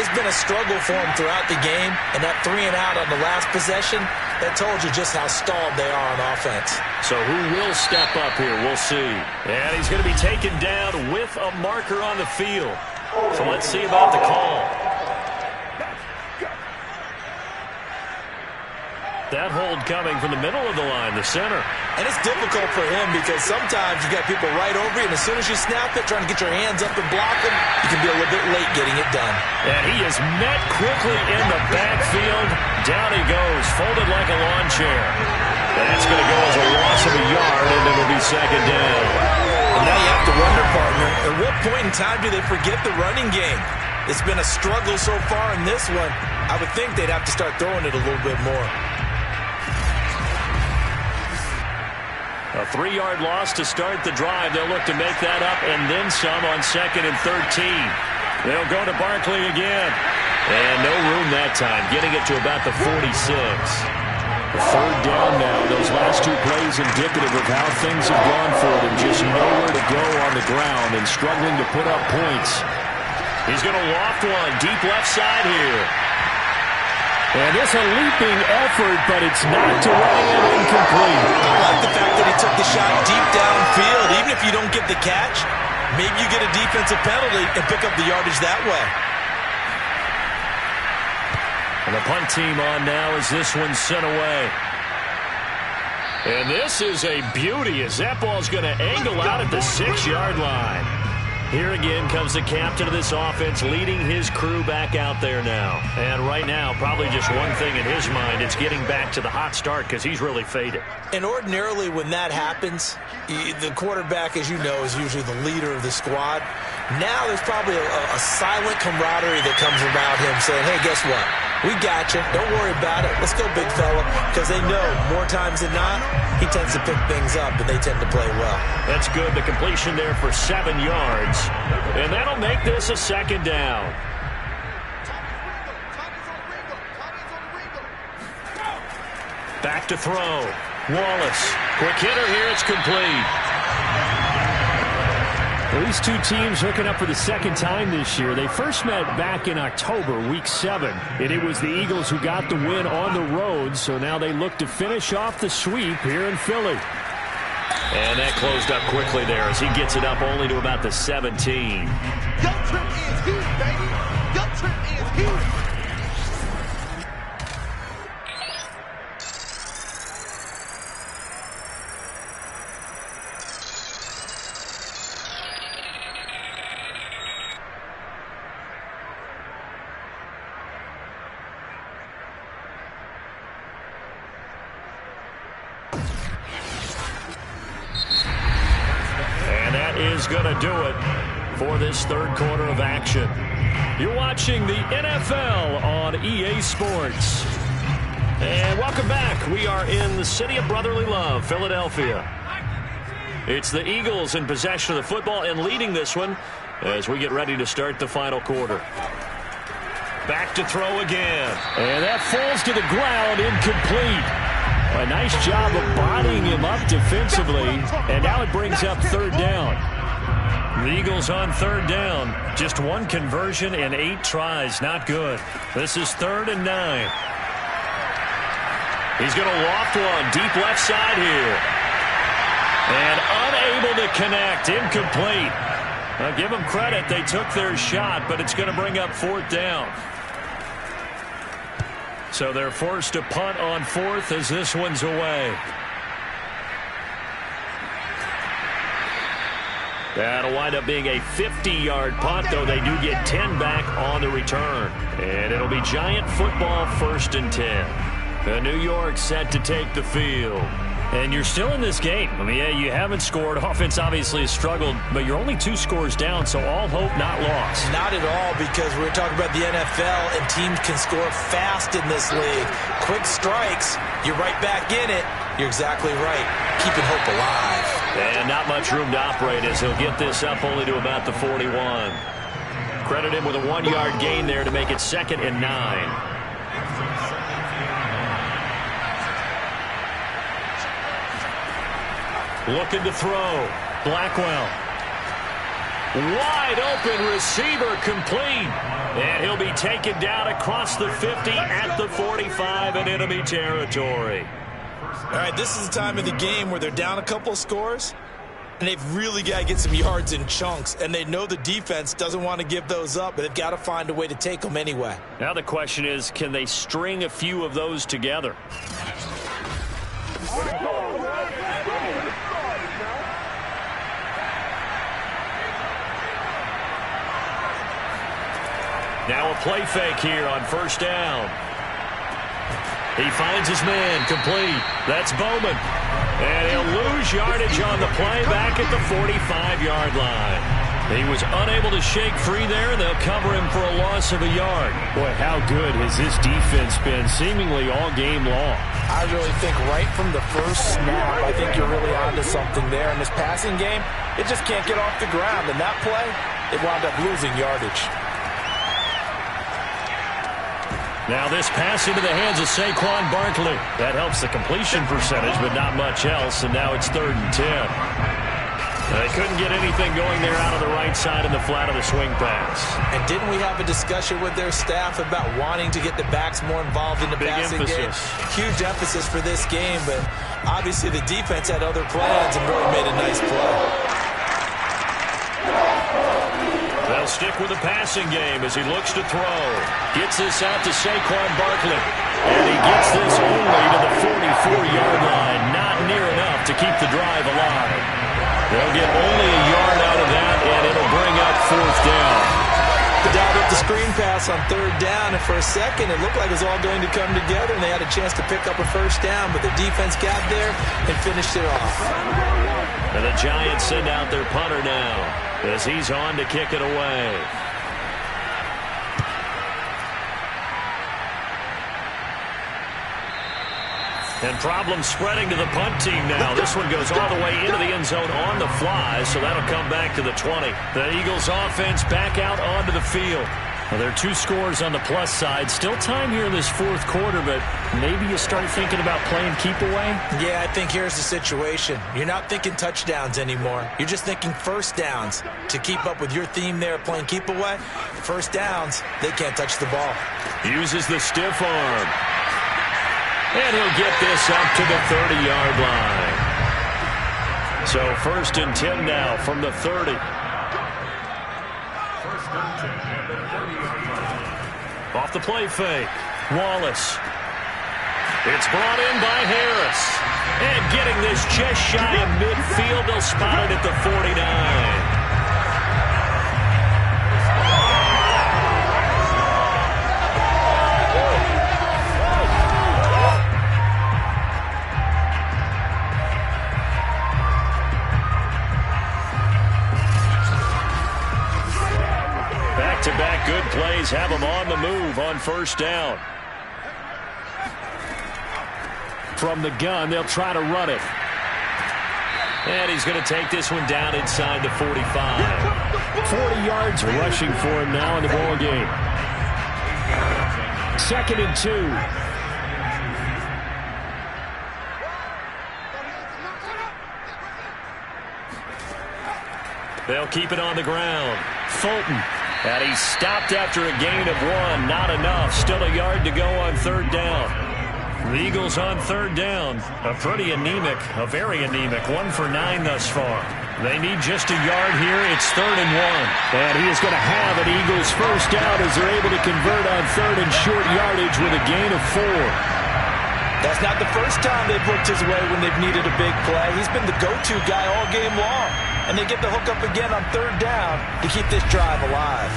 C: It's been a struggle for them throughout the game, and that 3 and out on the last possession, that told you just how stalled they are on offense.
B: So who will step up here? We'll see. And he's going to be taken down with a marker on the field. So let's see about the call. That hold coming from the middle of the line, the center.
C: And it's difficult for him because sometimes you've got people right over you, and as soon as you snap it, trying to get your hands up and block them, you can be a little bit late getting it done.
B: And he is met quickly in the backfield. Down he goes, folded like a lawn chair. That's going to go as a loss of a yard, and it'll be 2nd down.
C: And now you have to wonder, partner, at what point in time do they forget the running game? It's been a struggle so far in this one. I would think they'd have to start throwing it a little bit more.
B: A 3-yard loss to start the drive. They'll look to make that up and then some on 2nd and 13. They'll go to Barkley again. And no room that time, getting it to about the 46. The 3rd down now. Those last 2 plays indicative of how things have gone for them. Just nowhere to go on the ground and struggling to put up points. He's going to loft one deep left side here. And it's a leaping effort, but it's knocked away and incomplete.
C: I like the fact that he took the shot deep downfield. Even if you don't get the catch, maybe you get a defensive penalty and pick up the yardage that way.
B: And the punt team on now as this one's sent away. And this is a beauty as that ball's going to angle out at the 6-yard line. Here again comes the captain of this offense leading his crew back out there now. And right now, probably just one thing in his mind, it's getting back to the hot start because he's really faded.
C: And ordinarily when that happens, the quarterback, as you know, is usually the leader of the squad. Now there's probably a silent camaraderie that comes around him saying, hey, guess what? We got you. Don't worry about it. Let's go, big fella. Because they know more times than not, he tends to pick things up, and they tend to play well.
B: That's good. The completion there for 7 yards. And that'll make this a second down. Back to throw. Wallace. Quick hitter here. It's complete.
F: Well, these two teams hooking up for the second time this year. They first met back in October, Week 7, and it was the Eagles who got the win on the road, so now they look to finish off the sweep here in Philly.
B: And that closed up quickly there as he gets it up only to about the 17.
G: Your trip is huge, baby. Your trip is huge.
B: Is going to do it for this third quarter of action. You're watching the NFL on EA Sports. And welcome back. We are in the city of brotherly love, Philadelphia. It's the Eagles in possession of the football and leading this one as we get ready to start the final quarter. Back to throw again.
F: And that falls to the ground, incomplete. A nice job of bodying him up defensively, and now it brings up third down.
B: The Eagles on third down. Just one conversion and 8 tries. Not good. This is 3rd and 9. He's going to loft one deep left side here. And unable to connect. Incomplete. I'll give them credit. They took their shot, but it's going to bring up 4th down. So they're forced to punt on 4th as this one's away. That'll wind up being a 50-yard punt, though they do get 10 back on the return. And it'll be Giant football 1st and 10. The New York set to take the field. And you're still in this game. I mean, yeah, you haven't scored. Offense obviously has struggled, but you're only 2 scores down, so all hope not lost.
C: Not at all, because we're talking about the NFL, and teams can score fast in this league. Quick strikes, you're right back in it. You're exactly right. Keeping hope alive.
B: And not much room to operate as he'll get this up only to about the 41. Credit him with a 1-yard gain there to make it 2nd and 9. Looking to throw. Blackwell. Wide open receiver complete. And he'll be taken down across the 50 at the 45 in enemy territory.
C: All right, this is the time of the game where they're down a couple of scores, and they've really got to get some yards in chunks, and they know the defense doesn't want to give those up, but they've got to find a way to take them anyway.
B: Now the question is, can they string a few of those together? Now a play fake here on 1st down. He finds his man, complete. That's Bowman. And he'll lose yardage on the play back at the 45-yard line. He was unable to shake free there. They'll cover him for a loss of a yard.
F: Boy, how good has this defense been seemingly all game long?
C: I really think right from the first snap, I think you're really onto something there. In this passing game, it just can't get off the ground. And that play, it wound up losing yardage.
B: Now this pass into the hands of Saquon Barkley. That helps the completion percentage, but not much else. And now it's 3rd and 10. They couldn't get anything going there out of the right side in the flat of the swing pass. And didn't we have a discussion with their staff about wanting to get the backs more involved in the passing game? Huge emphasis for this game, but obviously the defense had other plans and really made a nice play. They'll stick with the passing game as he looks to throw. Gets this out to Saquon Barkley. And he gets this only to the 44-yard line. Not near enough to keep the drive alive. They'll get only a yard out of that, and it'll bring up 4th down.
C: the dialed up the screen pass on third down, and for a second it looked like it was all going to come together, and they had a chance to pick up a first down, but the defense got there and finished it off.
F: And the Giants send out their punter now as he's on to kick it away. And problems spreading to the punt team now. This one goes all the way into the end zone on the fly, so that'll come back to the 20. The Eagles offense back out onto the field. Well, there are 2 scores on the plus side. Still time here in this fourth quarter, but maybe you start thinking about playing keep away?
C: Yeah, I think here's the situation. You're not thinking touchdowns anymore. You're just thinking first downs. To keep up with your theme there, playing keep away, first downs, they can't touch the ball.
F: Uses the stiff arm. And he'll get this up to the 30-yard line. So 1st and 10 now from the 30. Off the play fake. Wallace. It's brought in by Harris. And getting this just shy of midfield. They'll spot it at the 49. Back-to-back good plays have them on the move on first down. From the gun, they'll try to run it. And he's going to take this one down inside the 45. 40 yards rushing for him now in the ball game. 2nd and 2. They'll keep it on the ground. Fulton. And he's stopped after a gain of 1. Not enough. Still a yard to go on third down. The Eagles on third down. A very anemic 1 for 9 thus far. They need just a yard here. It's 3rd and 1. And he is going to have an Eagles first down as they're able to convert on 3rd and short yardage with a gain of 4.
C: That's not the first time they've looked his way when they've needed a big play. He's been the go-to guy all game long. And they get the hook up again on third down to keep this drive alive.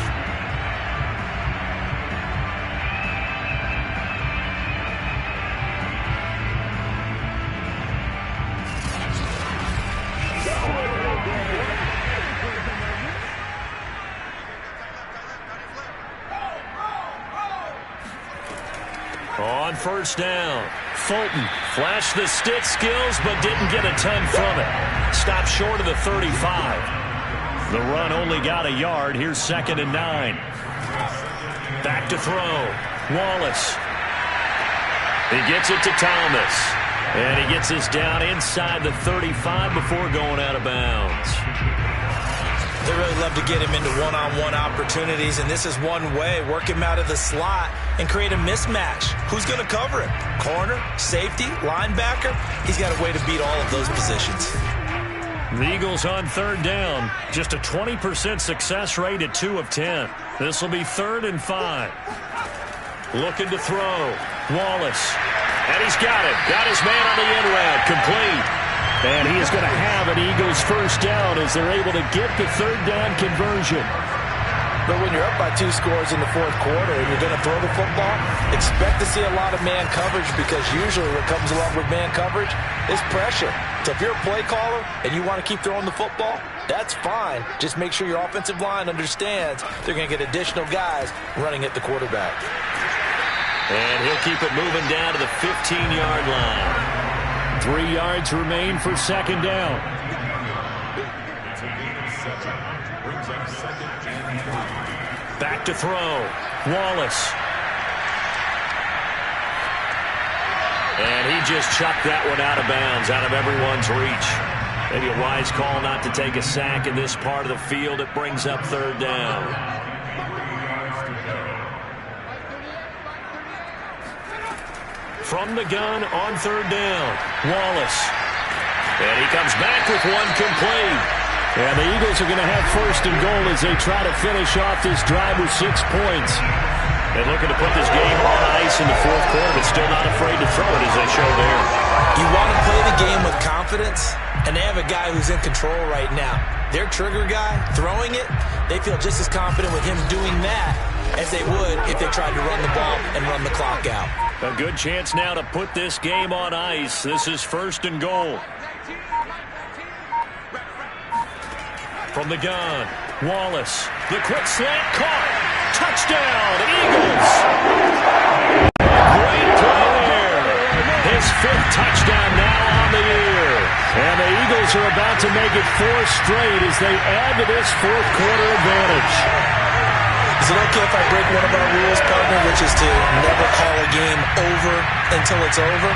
F: On first down, Fulton flashed the stick skills but didn't get a ton from it. Stopped short of the 35. The run only got a yard. Here's 2nd and 9. Back to throw. Wallace. He gets it to Thomas. And he gets this down inside the 35 before going out of bounds.
C: They really love to get him into one-on-one opportunities, and this is one way. Work him out of the slot and create a mismatch. Who's going to cover him? Corner, safety, linebacker? He's got a way to beat all of those positions.
F: The Eagles on third down. Just a 20% success rate at 2 of 10. This will be 3rd and 5. Looking to throw. Wallace. And he's got it. Got his man on the end route. Complete. And he is going to have an Eagles first down as they're able to get the third down conversion.
C: But when you're up by 2 scores in the fourth quarter and you're going to throw the football, expect to see a lot of man coverage, because usually what comes along with man coverage is pressure. So if you're a play caller and you want to keep throwing the football, that's fine. Just make sure your offensive line understands they're going to get additional guys running at the quarterback.
F: And he'll keep it moving down to the 15-yard line. 3 yards remain for second down. Back to throw. Wallace. And he just chucked that one out of bounds, out of everyone's reach. Maybe a wise call not to take a sack in this part of the field. It brings up third down. From the gun on third down, Wallace. And he comes back with one complete. And the Eagles are going to have 1st and goal as they try to finish off this drive with 6 points. And looking to put this game on ice in the fourth quarter, but still not afraid to throw it as they show there.
C: You want to play the game with confidence, and they have a guy who's in control right now. Their trigger guy, throwing it, they feel just as confident with him doing that as they would if they tried to run the ball and run the clock out.
F: A good chance now to put this game on ice. This is 1st and goal. From the gun, Wallace. The quick slant caught. Touchdown, Eagles. Great play there. His 5th touchdown now on the year. And the Eagles are about to make it 4 straight as they add to this fourth quarter advantage.
C: Is it okay if I break one of our rules, partner, which is to never call a game over until it's over?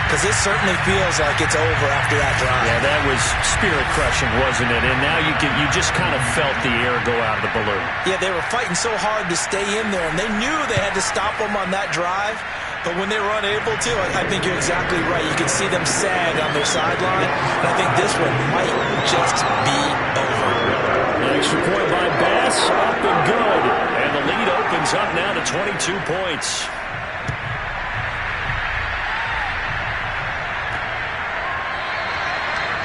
C: Because this certainly feels like it's over after that drive.
F: Yeah, that was spirit-crushing, wasn't it? And now you just kind of felt the air go out of the balloon.
C: Yeah, they were fighting so hard to stay in there, and they knew they had to stop them on that drive. But when they were unable to, I think you're exactly right. You can see them sag on their sideline, and I think this one might just be over.
F: An extra point by Bass, up and good. And the lead opens up now to 22 points.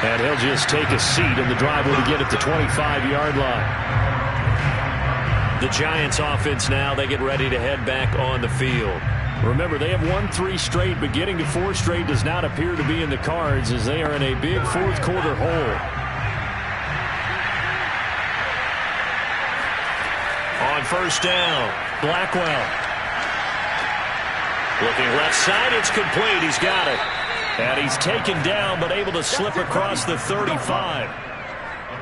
F: And he'll just take a seat, and the drive will begin at the 25-yard line. The Giants offense now, they get ready to head back on the field. Remember, they have won 3 straight, but getting to 4 straight does not appear to be in the cards as they are in a big fourth quarter hole. On 1st down, Blackwell. Looking left side, it's complete. He's got it. And he's taken down, but able to slip across the 35.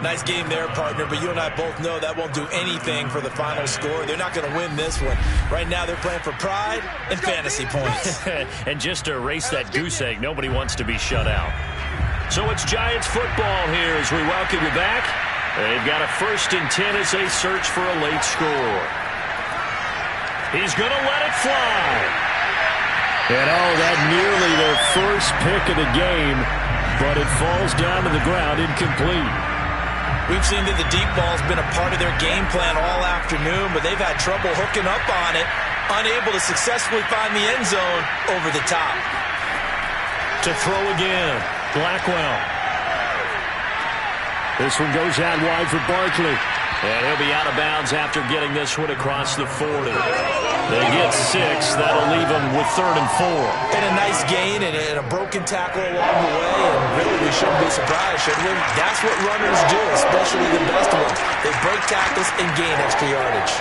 C: Nice game there, partner, but you and I both know that won't do anything for the final score. They're not going to win this one. Right now, they're playing for pride and fantasy points.
F: And just to erase that goose egg, nobody wants to be shut out. So it's Giants football here as we welcome you back. They've got a 1st and 10 as they search for a late score. He's going to let it fly. And that nearly their first pick of the game, but it falls down to the ground incomplete.
C: We've seen that the deep ball's been a part of their game plan all afternoon, but they've had trouble hooking up on it, unable to successfully find the end zone over the top.
F: To throw again, Blackwell. This one goes out wide for Barkley. And he'll be out of bounds after getting this one across the 40. They get 6. That'll leave them with 3rd and 4.
C: And a nice gain and a broken tackle along the way. And really, we shouldn't be surprised, should we? That's what runners do, especially the best ones. They break tackles and gain extra yardage.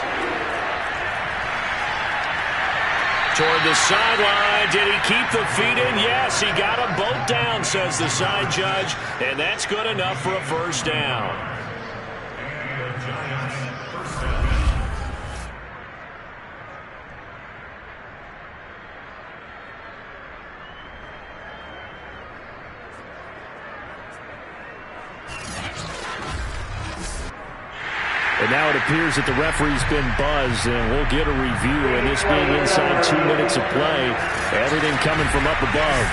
F: Toward the sideline. Did he keep the feet in? Yes, he got them both down, says the side judge. And that's good enough for a 1st down. And now it appears that the referee's been buzzed, and we'll get a review. And this being inside 2 minutes of play, everything coming from up above.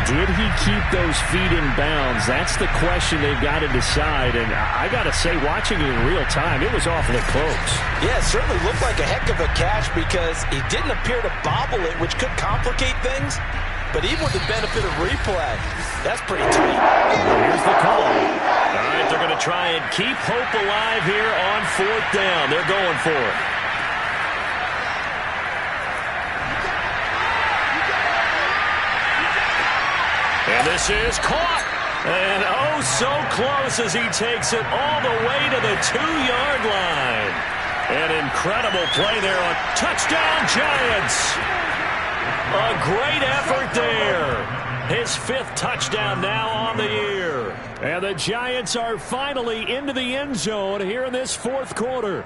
F: Did he keep those feet in bounds? That's the question they've got to decide. And I got to say, watching it in real time, it was awfully close.
C: Yeah, it certainly looked like a heck of a catch because he didn't appear to bobble it, which could complicate things. But even with the benefit of replay, that's pretty tight.
F: Well, here's the call. All right, they're going to try and keep hope alive here on 4th down. They're going for it. And this is caught. And oh, so close as he takes it all the way to the 2-yard line. An incredible play there on touchdown Giants. A great effort there. His 5th touchdown now on the year. And the Giants are finally into the end zone here in this fourth quarter.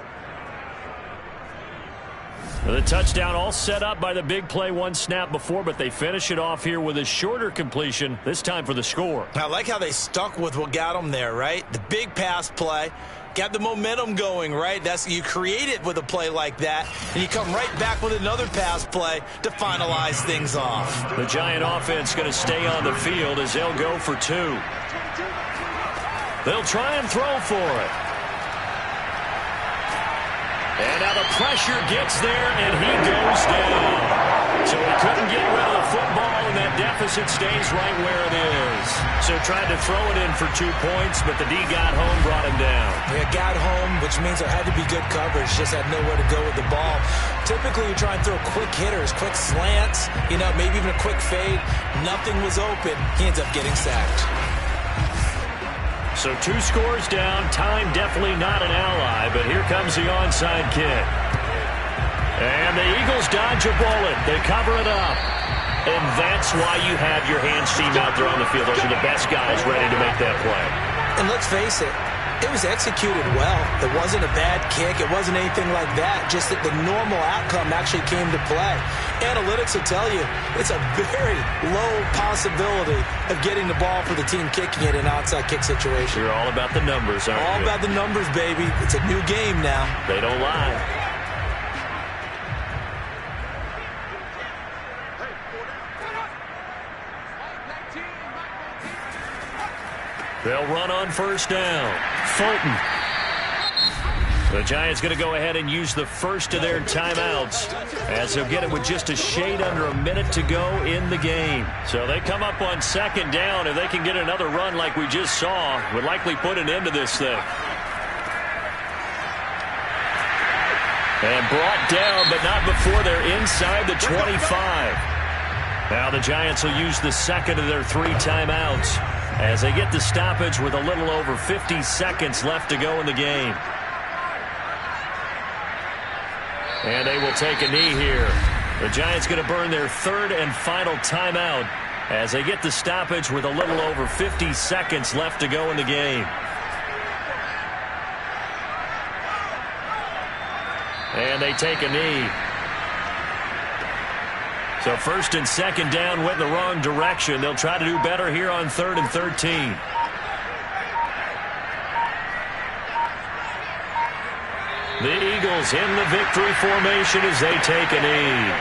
F: The touchdown all set up by the big play 1 snap before, but they finish it off here with a shorter completion, this time for the score.
C: I like how they stuck with what got them there, right? The big pass play. Got the momentum going, right? You create it with a play like that, and you come right back with another pass play to finalize things off.
F: The Giant offense going to stay on the field as they'll go for 2. They'll try and throw for it. And now the pressure gets there, and he goes down. So he couldn't get rid of the football, and that deficit stays right where it is. So tried to throw it in for 2 points, but the D got home, brought him down.
C: Yeah, got home, which means there had to be good coverage. Just had nowhere to go with the ball. Typically, you try and throw quick hitters, quick slants, maybe even a quick fade. Nothing was open. He ends up getting sacked.
F: So 2 scores down. Time definitely not an ally, but here comes the onside kick. And the Eagles dodge a bullet. They cover it up. And that's why you have your hands team out there on the field. Those are the best guys ready to make that play.
C: And let's face it, it was executed well. It wasn't a bad kick. It wasn't anything like that. Just that the normal outcome actually came to play. Analytics will tell you it's a very low possibility of getting the ball for the team kicking it in an outside kick situation.
F: You're all about the numbers, aren't you?
C: All about the numbers, baby. It's a new game now.
F: They don't lie. They'll run on first down. Fulton. The Giants going to go ahead and use the first of their timeouts as they'll get it with just a shade under a minute to go in the game. So they come up on second down. If they can get another run like we just saw, would likely put an end to this thing. And brought down, but not before they're inside the 25. Now the Giants will use the second of their 3 timeouts as they get the stoppage with a little over 50 seconds left to go in the game. And they will take a knee here. The Giants going to burn their 3rd and final timeout as they get the stoppage with a little over 50 seconds left to go in the game. And they take a knee. So 1st and 2nd down went in the wrong direction. They'll try to do better here on 3rd and 13. The Eagles in the victory formation as they take a knee.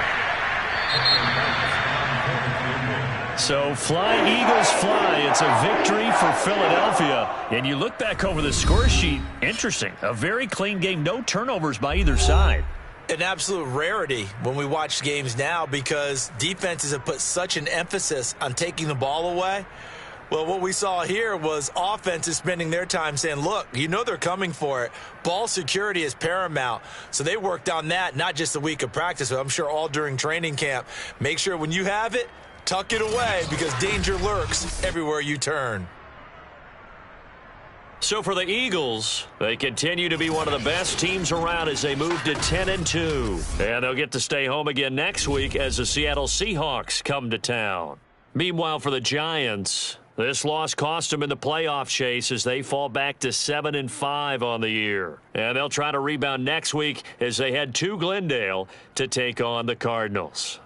F: So fly, Eagles, fly. It's a victory for Philadelphia. And you look back over the score sheet, interesting. A very clean game, no turnovers by either side.
C: An absolute rarity when we watch games now because defenses have put such an emphasis on taking the ball away. Well, what we saw here was offenses spending their time saying, look, they're coming for it. Ball security is paramount. So they worked on that, not just a week of practice, but I'm sure all during training camp. Make sure when you have it, tuck it away because danger lurks everywhere you turn.
F: So for the Eagles, they continue to be one of the best teams around as they move to 10-2. And they'll get to stay home again next week as the Seattle Seahawks come to town. Meanwhile, for the Giants, this loss cost them in the playoff chase as they fall back to 7-5 on the year. And they'll try to rebound next week as they head to Glendale to take on the Cardinals.